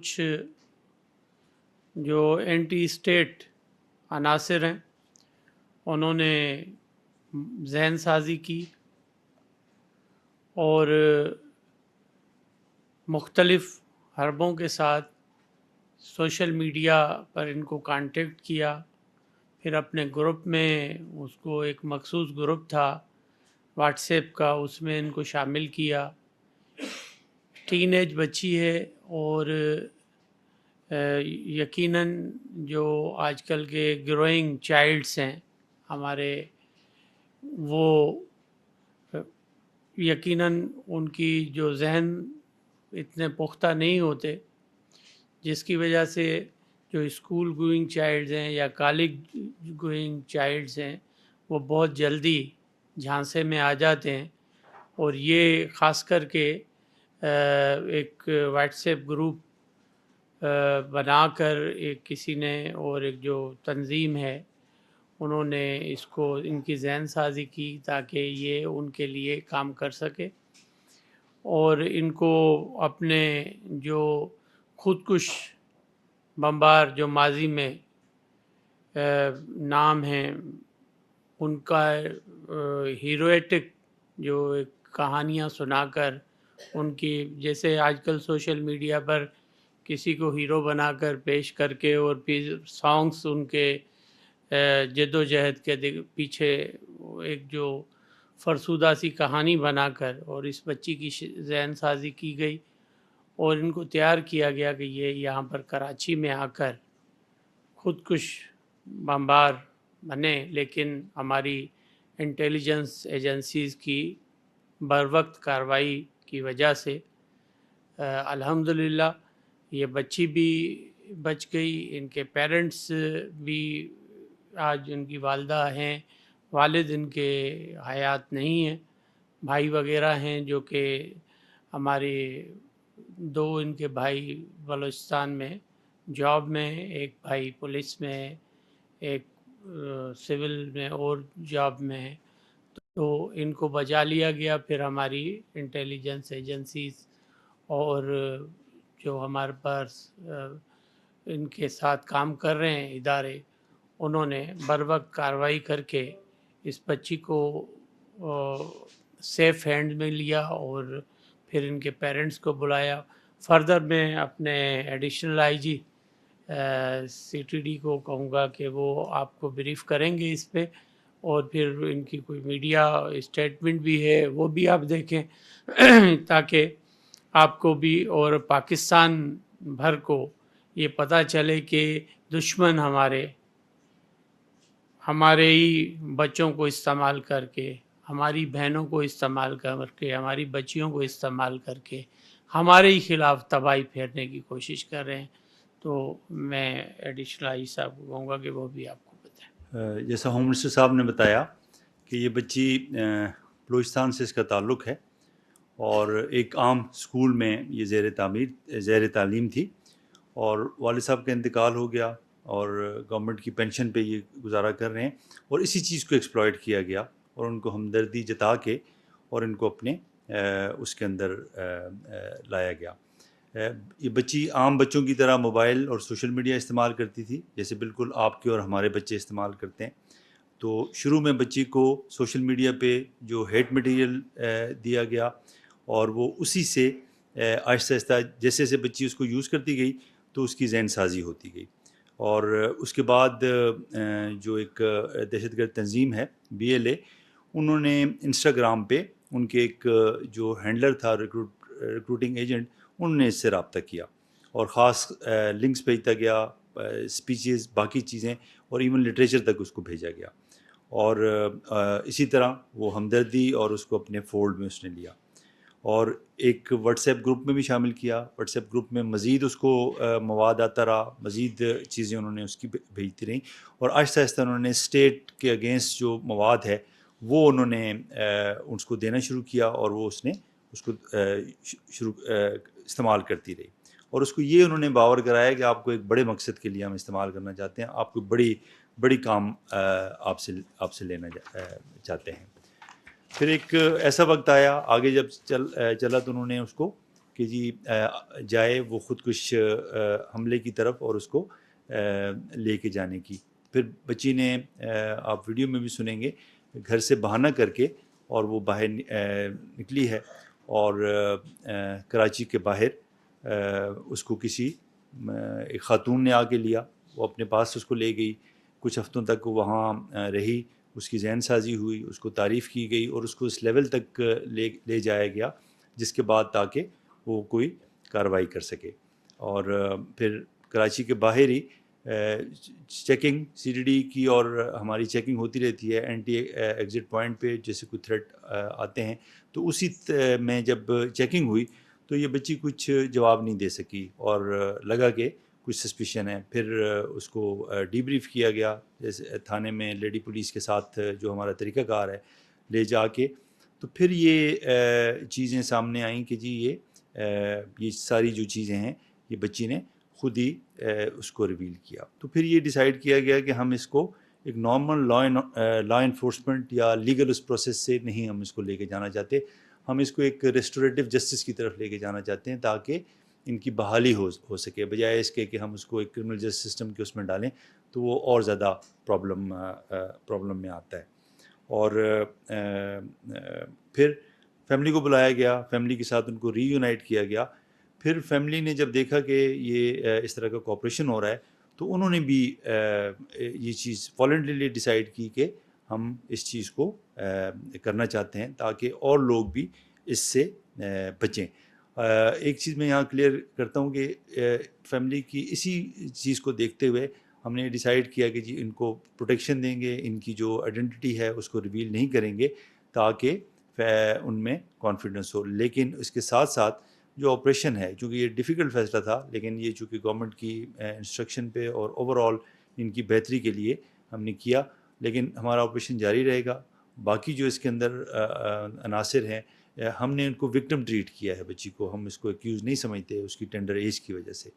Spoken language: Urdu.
کچھ جو اینٹی اسٹیٹ عناصر ہیں انہوں نے ذہن سازی کی اور مختلف حربوں کے ساتھ سوشل میڈیا پر ان کو کانٹیکٹ کیا. پھر اپنے گروپ میں اس کو ایک مخصوص گروپ تھا واٹس ایپ کا، اس میں ان کو شامل کیا. ٹین ایج بچی ہے اور یقیناً جو آج کل کے گروئنگ چائلڈس ہیں ہمارے، وہ یقیناً ان کی جو ذہن اتنے پختہ نہیں ہوتے، جس کی وجہ سے جو اسکول گوئنگ چائلڈز ہیں یا کالج گوئنگ چائلڈز ہیں وہ بہت جلدی جھانسے میں آ جاتے ہیں. اور یہ خاص کر کے ایک واٹس ایپ گروپ بنا کر ایک کسی نے اور ایک جو تنظیم ہے انہوں نے اس کو ان کی ذہن سازی کی تاکہ یہ ان کے لیے کام کر سکے. اور ان کو اپنے جو خودکش بمبار جو ماضی میں نام ہیں ان کا ہیرویٹک جو ایک کہانیاں سنا کر ان کی، جیسے آج کل سوشل میڈیا پر کسی کو ہیرو بنا کر پیش کر کے اور پھر سانگس ان کے جد و جہد کے پیچھے ایک جو فرسودہ سی کہانی بنا کر اور اس بچی کی ذہن سازی کی گئی اور ان کو تیار کیا گیا کہ یہ یہاں پر کراچی میں آ کر خودکش بمبار بنے. لیکن ہماری انٹیلیجنس ایجنسیز کی بروقت کارروائی کی وجہ سے الحمدللہ یہ بچی بھی بچ گئی. ان کے پیرنٹس بھی، آج ان کی والدہ ہیں، والد ان کے حیات نہیں ہیں، بھائی وغیرہ ہیں جو کہ ہمارے دو ان کے بھائی بلوچستان میں جاب میں، ایک بھائی پولیس میں، ایک سول میں اور جاب میں ہے. تو ان کو بچا لیا گیا. پھر ہماری انٹیلیجنس ایجنسیز اور جو ہمارے پاس ان کے ساتھ کام کر رہے ہیں ادارے، انہوں نے بروقت کارروائی کر کے اس بچی کو سیف ہینڈ میں لیا اور پھر ان کے پیرنٹس کو بلایا. فردر میں اپنے additional I G C T D کو کہوں گا کہ وہ آپ کو بریف کریں گے اس پہ، اور پھر ان کی کوئی میڈیا اسٹیٹمنٹ بھی ہے وہ بھی آپ دیکھیں تاکہ آپ کو بھی اور پاکستان بھر کو یہ پتہ چلے کہ دشمن ہمارے ہی بچوں کو استعمال کر کے، ہماری بہنوں کو استعمال کر کے، ہماری بچیوں کو استعمال کر کے ہمارے ہی خلاف تباہی پھیرنے کی کوشش کر رہے ہیں. تو میں ایڈیشنل آئی صاحب کو کہوں گا کہ وہ بھی آپ کو بتائیں. جیسا ہوم منسٹر صاحب نے بتایا کہ یہ بچی بلوچستان سے اس کا تعلق ہے اور ایک عام اسکول میں یہ زیر تعلیم تھی اور والد صاحب کا انتقال ہو گیا اور گورنمنٹ کی پینشن پہ یہ گزارا کر رہے ہیں اور اسی چیز کو ایکسپلائٹ کیا گیا اور ان کو ہمدردی جتا کے اور ان کو اپنے اس کے اندر لایا گیا. یہ بچی عام بچوں کی طرح موبائل اور سوشل میڈیا استعمال کرتی تھی جیسے بالکل آپ کے اور ہمارے بچے استعمال کرتے ہیں. تو شروع میں بچی کو سوشل میڈیا پہ جو ہیٹ مٹیریل دیا گیا اور وہ اسی سے آہستہ آہستہ جیسے جیسے بچی اس کو یوز کرتی گئی تو اس کی ذہن سازی ہوتی گئی. اور اس کے بعد جو ایک دہشت گرد تنظیم ہے BLA، انہوں نے انسٹاگرام پہ ان کے ایک جو ہینڈلر تھا ریکروٹنگ ایجنٹ، انہوں نے اس سے رابطہ کیا اور خاص لنکس بھیجتا گیا، اسپیچز، باقی چیزیں اور ایون لٹریچر تک اس کو بھیجا گیا. اور اسی طرح وہ ہمدردی اور اس کو اپنے فولڈ میں اس نے لیا اور ایک واٹس ایپ گروپ میں بھی شامل کیا. واٹس ایپ گروپ میں مزید اس کو مواد آتا رہا، مزید چیزیں انہوں نے اس کی بھیجتی رہیں اور آہستہ آہستہ انہوں نے اسٹیٹ کے اگینسٹ جو مواد ہے وہ انہوں نے اس کو دینا شروع کیا اور وہ اس نے اس کو استعمال کرتی رہی اور اس کو یہ انہوں نے باور کرایا کہ آپ کو ایک بڑے مقصد کے لیے ہم استعمال کرنا چاہتے ہیں، آپ کو بڑی کام آپ سے لینا چاہتے ہیں. پھر ایک ایسا وقت آیا آگے جب چلا تو انہوں نے اس کو کہ جی جائے وہ خودکش حملے کی طرف اور اس کو لے کے جانے کی. پھر بچی نے آپ ویڈیو میں بھی سنیں گے گھر سے بہانہ کر کے اور وہ باہر نکلی ہے اور کراچی کے باہر اس کو کسی ایک خاتون نے آ کے لیا, وہ اپنے پاس اس کو لے گئی. کچھ ہفتوں تک وہ وہاں رہی, اس کی ذہن سازی ہوئی, اس کو تعریف کی گئی اور اس کو اس لیول تک لے جایا گیا جس کے بعد تاکہ وہ کوئی کارروائی کر سکے. اور پھر کراچی کے باہر ہی چیکنگ CDD کی اور ہماری چیکنگ ہوتی رہتی ہے اینٹی ایگزٹ پوائنٹ پہ, جیسے کوئی تھریٹ آتے ہیں تو اسی میں جب چیکنگ ہوئی تو یہ بچی کچھ جواب نہیں دے سکی اور لگا کہ کچھ سسپیشن ہے. پھر اس کو ڈی بریف کیا گیا جیسے تھانے میں لیڈی پولیس کے ساتھ جو ہمارا طریقہ کار ہے لے جا کے. تو پھر یہ چیزیں سامنے آئیں کہ جی یہ ساری جو چیزیں ہیں یہ بچی نے خود ہی اس کو ریویل کیا. تو پھر یہ ڈیسائیڈ کیا گیا کہ ہم اس کو ایک نارمل لا انفورسمنٹ یا لیگل اس پروسیس سے نہیں ہم اس کو لے کے جانا چاہتے, ہم اس کو ایک ریسٹوریٹو جسٹس کی طرف لے کے جانا چاہتے ہیں تاکہ ان کی بحالی ہو سکے, بجائے اس کے کہ ہم اس کو ایک کرمنل جسٹس سسٹم کے اس میں ڈالیں تو وہ اور زیادہ پرابلم میں آتا ہے. اور پھر فیملی کو بلایا گیا, فیملی کے ساتھ ان کو ری یونائٹ کیا گیا. پھر فیملی نے جب دیکھا کہ یہ اس طرح کا کوآپریشن ہو رہا ہے تو انہوں نے بھی یہ چیز والنٹریلی ڈیسائیڈ کی کہ ہم اس چیز کو کرنا چاہتے ہیں تاکہ اور لوگ بھی اس سے بچیں. ایک چیز میں یہاں کلیئر کرتا ہوں کہ فیملی کی اسی چیز کو دیکھتے ہوئے ہم نے ڈیسائیڈ کیا کہ جی ان کو پروٹیکشن دیں گے, ان کی جو آئیڈینٹی ہے اس کو ریویل نہیں کریں گے تاکہ ان میں کانفیڈنس ہو. لیکن اس کے ساتھ ساتھ جو آپریشن ہے, چونکہ یہ ڈیفیکلٹ فیصلہ تھا لیکن یہ چونکہ گورنمنٹ کی انسٹرکشن پہ اور اوور آل ان کی بہتری کے لیے ہم نے کیا, لیکن ہمارا آپریشن جاری رہے گا. باقی جو اس کے اندر عناصر ہیں ہم نے ان کو وکٹم ٹریٹ کیا ہے بچی کو, ہم اس کو ایکیوز نہیں سمجھتے اس کی ٹینڈر ایج کی وجہ سے.